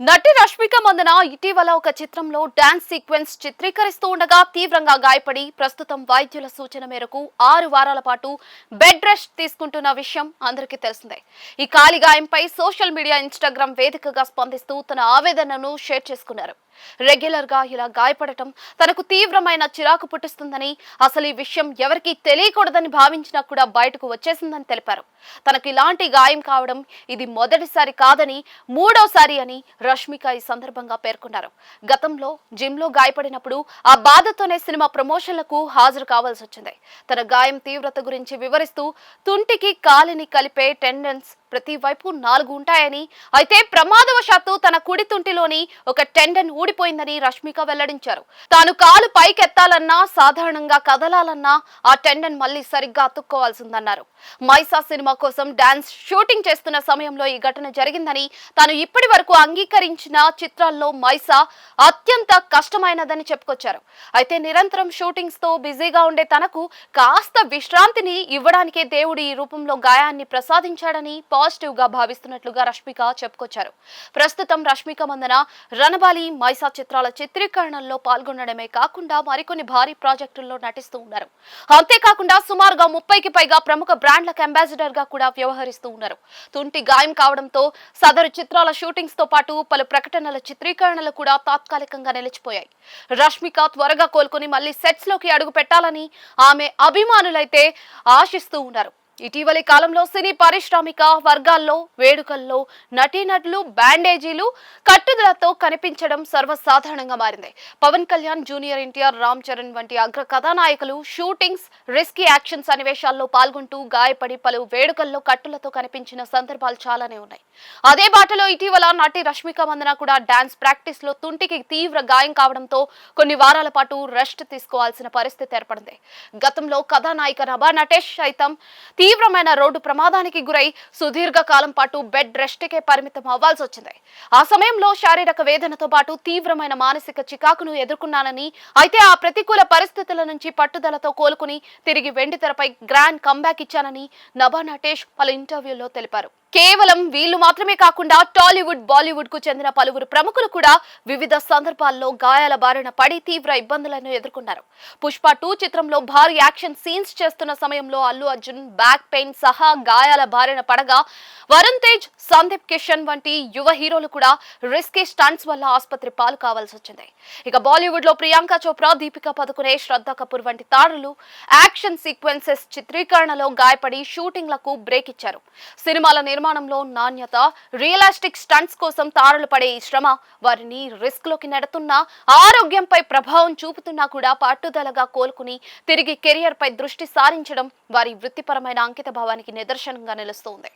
నటి రష్మిక మందన ఇటీవల ఒక చిత్రంలో డాన్స్ సీక్వెన్స్ చిత్రీకరిస్తూ ఉండగా తీవ్రంగా గాయపడి ప్రస్తుతం వైద్యుల సూచన మేరకు 6 వారాల పాటు బెడ్ రెస్ట్ తీసుకుంటున్న విషయం అందరికీ తెలిసిందే. ఈ కాలి గాయంపై సోషల్ మీడియా ఇన్స్టాగ్రామ్ వేదికగా స్పందిస్తూ తన ఆవేదనను షేర్ చేసుకున్నారు. రెగ్యులర్ గా ఇలా గాయపడటం తనకు తీవ్రమైన చిరాకు పుట్టిస్తుందని, అసలు ఈ విషయం ఎవరికీ తెలియకూడదని భావించినా కూడా బయటకు వచ్చేసిందని తెలిపారు. తనకు ఇలాంటి గాయం కావడం ఇది మొదటిసారి కాదని, మూడోసారి అని రష్మిక ఈ సందర్భంగా పేర్కొన్నారు. గతంలో జిమ్ లో గాయపడినప్పుడు ఆ బాధతోనే సినిమా ప్రమోషన్లకు హాజరు కావాల్సి వచ్చింది. తన గాయం తీవ్రత గురించి వివరిస్తూ తుంటికి కాలిని కలిపే టెండన్స్ ప్రతి వైపు 4 ఉంటాయని, అయితే ప్రమాదవశాత్తు తన కుడి తుంటిలోని ఒక టెండన్ ఊడిపోయిందని రష్మిక వెల్లడించారు. తాను కాలు పైకెత్తాలన్నా, సాధారణంగా కదలాలన్నా ఆ టెండన్ మళ్లీ సరిగ్గా అతుక్కోవాల్సిందన్నారు. మైసా సినిమా కోసం డాన్స్ షూటింగ్ చేస్తున్న సమయంలో ఈ ఘటన జరిగిందని, తాను ఇప్పటి వరకు అంగీకరించిన చిత్రాల్లో మైసా అత్యంత కష్టమైనదని చెప్పుకొచ్చారు. అయితే నిరంతరం షూటింగ్స్ తో బిజీగా ఉండే తనకు కాస్త విశ్రాంతిని ఇవ్వడానికే దేవుడు ఈ రూపంలో గాయాన్ని ప్రసాదించాడని పాజిటివ్ గా భావిస్తున్నట్లుగా రష్మిక చెప్పుకొచ్చారు. ప్రస్తుతం రష్మిక మందన రణబాలి, మైసా చిత్రాల చిత్రీకరణలో పాల్గొనడమే కాకుండా మరికొన్ని భారీ ప్రాజెక్టుల్లో నటిస్తూ ఉన్నారు. అంతేకాకుండా సుమారుగా 30కి పైగా ప్రముఖ బ్రాండ్లకు అంబాసిడర్ గా కూడా వ్యవహరిస్తూ ఉన్నారు. తుంటి గాయం కావడంతో సదరు చిత్రాల షూటింగ్స్ తో పాటు పలు ప్రకటనల చిత్రీకరణలు కూడా తాత్కాలికంగా నిలిచిపోయాయి. రష్మిక త్వరగా కోలుకొని మళ్లీ సెట్స్ లోకి అడుగు పెట్టాలని ఆమె అభిమానులైతే ఆశిస్తూ ఉన్నారు. ఇటీవలి కాలంలో సినీ పారిశ్రామిక వర్గాల్లో వేడుకల్లో నటీనటులు బ్యాండేజీలు, కట్టుదలతో కనిపించడం సర్వసాధారణంగా మారింది. పవన్ కళ్యాణ్, జూనియర్ ఎన్టీఆర్, రామ్ చరణ్ వంటి అగ్ర కథానాయకులు షూటింగ్స్, రిస్కీ యాక్షన్ సన్నివేశాల్లో పాల్గొంటూ గాయపడి పలు వేడుకల్లో కట్టులతో కనిపించిన సందర్భాలు చాలానే ఉన్నాయి. అదే బాటలో ఇటీవల నటి రష్మిక మందన కూడా డాన్స్ ప్రాక్టీస్ లో తుంటికి తీవ్ర గాయం కావడంతో కొన్ని వారాల పాటు రెస్ట్ తీసుకోవాల్సిన పరిస్థితి ఏర్పడింది. గతంలో కథానాయిక నభా నటేష్ సైతం తీవ్రమైన రోడ్డు ప్రమాదానికి గురై సుదీర్ఘ కాలం పాటు బెడ్ రెస్ట్ కే పరిమితం అవ్వాల్సి వచ్చింది. ఆ సమయంలో శారీరక వేదనతో పాటు తీవ్రమైన మానసిక చికాకును ఎదుర్కొన్నానని, అయితే ఆ ప్రతికూల పరిస్థితుల నుంచి పట్టుదలతో కోలుకుని తిరిగి వెండితెరపై గ్రాండ్ కంబ్యాక్ ఇచ్చానని నభా నటేష్ పలు ఇంటర్వ్యూల్లో తెలిపారు. కేవలం వీళ్లు మాత్రమే కాకుండా టాలీవుడ్, బాలీవుడ్ కు చెందిన పలువురు ప్రముఖులు కూడా వివిధ సందర్భాల్లో గాయాల బారిన పడి తీవ్ర ఇబ్బందులను ఎదుర్కొన్నారు. పుష్ప 2 చిత్రంలో భారీ యాక్షన్ సీన్స్ చేస్తున్న సమయంలో అల్లు అర్జున్ బ్యాక్ పెయిన్ సహా గాయాల బారిన పడగా, వరుణ్ తేజ్, సందీప్ కిషన్ వంటి యువ హీరోలు కూడా రిస్కీ స్టంట్స్ వల్ల ఆసుపత్రి పాలు కావాల్సి వచ్చింది. ఇక బాలీవుడ్ లో ప్రియాంక చోప్రా, దీపికా పదుకునే, శ్రద్ధా కపూర్ వంటి తారలు యాక్షన్ సీక్వెన్సెస్ చిత్రీకరణలో గాయపడి షూటింగ్లకు బ్రేక్ ఇచ్చారు. సినిమాల నిర్మాణంలో నాణ్యత, రియలిస్టిక్ స్టంట్స్ కోసం తారలు పడే ఈ శ్రమ వారిని రిస్క్ లోకి నెడుతున్నా, ఆరోగ్యంపై ప్రభావం చూపుతున్నా కూడా పట్టుదలగా కోలుకుని తిరిగి కెరియర్ పై దృష్టి సారించడం వారి వృత్తిపరమైన అంకిత భావానికి నిదర్శనంగా నిలుస్తోంది.